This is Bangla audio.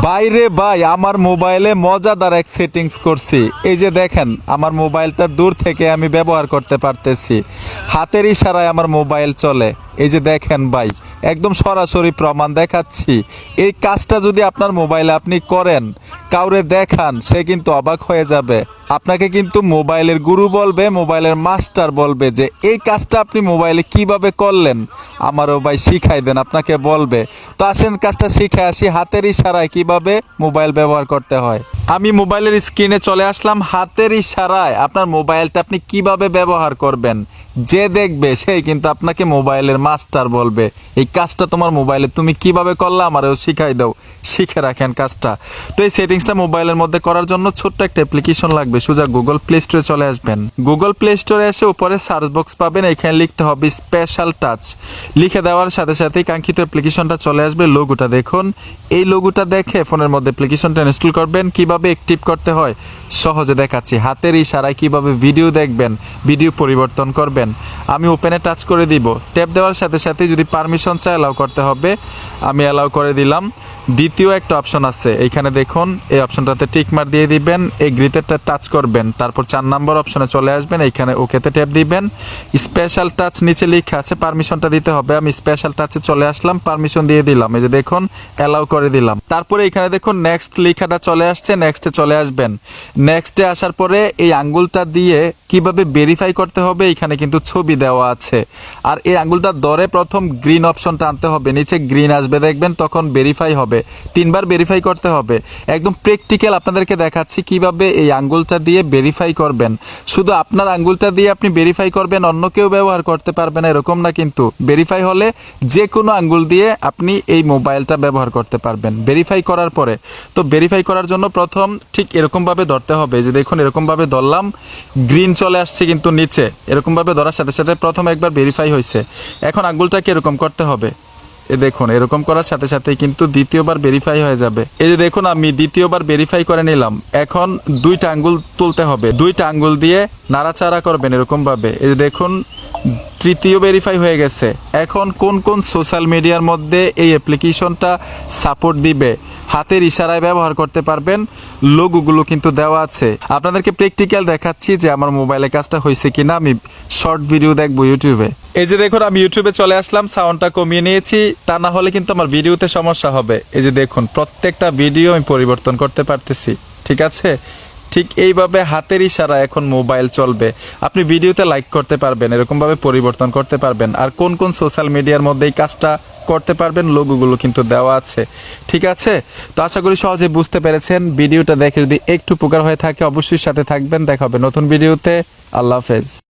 বাইরে ভাই আমার মোবাইলে মজাদার এক সেটিংস করছি। এই যে দেখেন আমার মোবাইলটা দূর থেকে আমি ব্যবহার করতে পারতেছি, হাতের ইশারায় আমার মোবাইল চলে। এই যে দেখেন ভাই, একদম সরাসরি প্রমাণ দেখাচ্ছি। এই কাজটা যদি আপনার মোবাইলে আপনি করেন, কাউরে দেখান, সে কিন্তু অবাক হয়ে যাবে। আপনাকে কিন্তু মোবাইলের গুরু বলবে, মোবাইলের মাস্টার বলবে যে এই কাজটা আপনি মোবাইলে কিভাবে করলেন, আমারও ভাই শিখাই দেন, আপনাকে বলবে। তো আসেন কাজটা শিখে আসি, হাতের ইশারায় কিভাবে মোবাইল ব্যবহার করতে হয়। আমি মোবাইলের স্ক্রিনে চলে আসলাম। হাতের ইশারায় আপনার মোবাইলটা আপনি কিভাবে ব্যবহার করবেন, যে দেখবে সেই কিন্তু আপনাকে মোবাইলের মাস্টার বলবে। এই কাজটা তোমার মোবাইলে তুমি কিভাবে করলে আমারও শিখাই দাও, শিখে রাখেন কাজটা। তো এই সেটিংসটা মোবাইলের মধ্যে করার জন্য ছোট্ট একটা অ্যাপ্লিকেশন লাগবে। সোজা গুগল প্লে স্টোরে চলে আসবেন। গুগল প্লে স্টোরে এসে উপরে সার্চ বক্স পাবেন, এখানে লিখতে হবে স্পেশাল টাচ। লিখে দেওয়ার সাথে সাথেই কাঙ্ক্ষিত অ্যাপ্লিকেশনটা চলে আসবে। লোগোটা দেখুন, এই লোগোটা দেখে ফোনের মধ্যে অ্যাপ্লিকেশনটা ইনস্টল করবেন। কিভাবে অ্যাক্টিভ করতে হয় সহজে দেখাচ্ছি। হাতের ইশারায় কিভাবে ভিডিও দেখবেন, ভিডিও পরিবর্তন করবেন। আমি ওপেনে টাচ করে দিব। ট্যাপ দেওয়ার সাথে সাথে যদি পারমিশন চাই অ্যালাউ করতে হবে, আমি অ্যালাউ করে দিলাম। দ্বিতীয় একটা অপশন আছে, এইখানে দেখুন, এই অপশনটাতে টিক মার দিয়ে দিবেন, এগ্রিতে টাচ করবেন, তারপর 4 নম্বর অপশনে চলে আসবেন, এইখানে ওকেতে ট্যাপ দিবেন। স্পেশাল টাচ নিচে লেখা আছে, পারমিশনটা দিতে হবে। আমি স্পেশাল টাচে চলে আসলাম, পারমিশন দিয়ে দিলাম। এই যে দেখুন, অ্যালাউ করে দিলাম। তারপরে এখানে দেখুন নেক্সট লেখাটা চলে আসছে, নেক্সটে চলে আসবেন। নেক্সটে আসার পরে এই আঙ্গুলটা দিয়ে কিভাবে ভেরিফাই করতে হবে, এখানে কিন্তু ছবি দেওয়া আছে। আর এই আঙ্গুলটা ধরে প্রথম গ্রিন অপশনটা আনতে হবে, নিচে গ্রিন আসবে দেখবেন, তখন ভেরিফাই হবে। 3 বার ভেরিফাই করতে হবে। একদম প্র্যাকটিক্যাল আপনাদেরকে দেখাচ্ছি কিভাবে এই আঙ্গুলটা দিয়ে ভেরিফাই করবেন। শুধু আপনার আঙ্গুলটা দিয়ে আপনি ভেরিফাই করবেন, অন্য কেউ ব্যবহার করতে পারবে না এরকম না, কিন্তু ভেরিফাই হলে যে কোনো আঙ্গুল দিয়ে আপনি এই মোবাইলটা ব্যবহার করতে পারবেন ভেরিফাই করার পরে। তো ভেরিফাই করার জন্য প্রথম ঠিক এরকমভাবে ধরতে হবে। যে দেখুন এরকমভাবে ধরলাম, গ্রিন চলে আসছে কিন্তু নিচে। এরকমভাবে ধরার সাথে সাথে প্রথম একবার ভেরিফাই হয়েছে। এখন আঙ্গুলটাকে এরকম করতে হবে। এ দেখুন এরকম করার সাথে সাথে কিন্তু দ্বিতীয়বার ভেরিফাই হয়ে যাবে। এই যে দেখুন আমি দ্বিতীয়বার ভেরিফাই করে নিলাম। এখন 2টা আঙ্গুল তুলতে হবে, 2টা আঙ্গুল দিয়ে নাড়াচাড়া করবেন এরকম ভাবে। এই যে দেখুন তৃতীয় ভেরিফাই হয়ে গেছে। এখন কোন কোন সোশ্যাল মিডিয়ার মধ্যে এই অ্যাপ্লিকেশনটা সাপোর্ট দিবে, হাতের ইশারায় ব্যবহার করতে পারবেন, লোগোগুলো কিন্তু দেওয়া আছে। আপনাদেরকে প্র্যাকটিক্যাল দেখাচ্ছি যে আমার মোবাইলে কাজটা হয়েছে কিনা। আমি শর্ট ভিডিও দেখবো ইউটিউবে। এই যে দেখুন আমি ইউটিউবে চলে আসলাম, সাউন্ডটা কমিয়ে নিয়েছি, তা না হলে কিন্তু আমার ভিডিওতে সমস্যা হবে। এই যে দেখুন প্রত্যেকটা ভিডিও আমি পরিবর্তন করতে পারতেছি, ঠিক আছে। ঠিক এইভাবে হাতের ইশারা এখন মোবাইল চলবে। আপনি ভিডিওতে লাইক করতে পারবেন, এরকমভাবে পরিবর্তন করতে পারবেন। আর কোন কোন সোশ্যাল মিডিয়ার মধ্যে এই কাজটা করতে পারবেন, লোগোগুলো কিন্তু দেওয়া আছে, ঠিক আছে। তো আশা করি সহজে বুঝতে পেরেছেন। ভিডিওটা দেখে যদি একটু উপকার হয়ে থাকে অবশ্যই সাথে থাকবেন। দেখা হবে নতুন ভিডিওতে। আল্লাহ হাফেজ।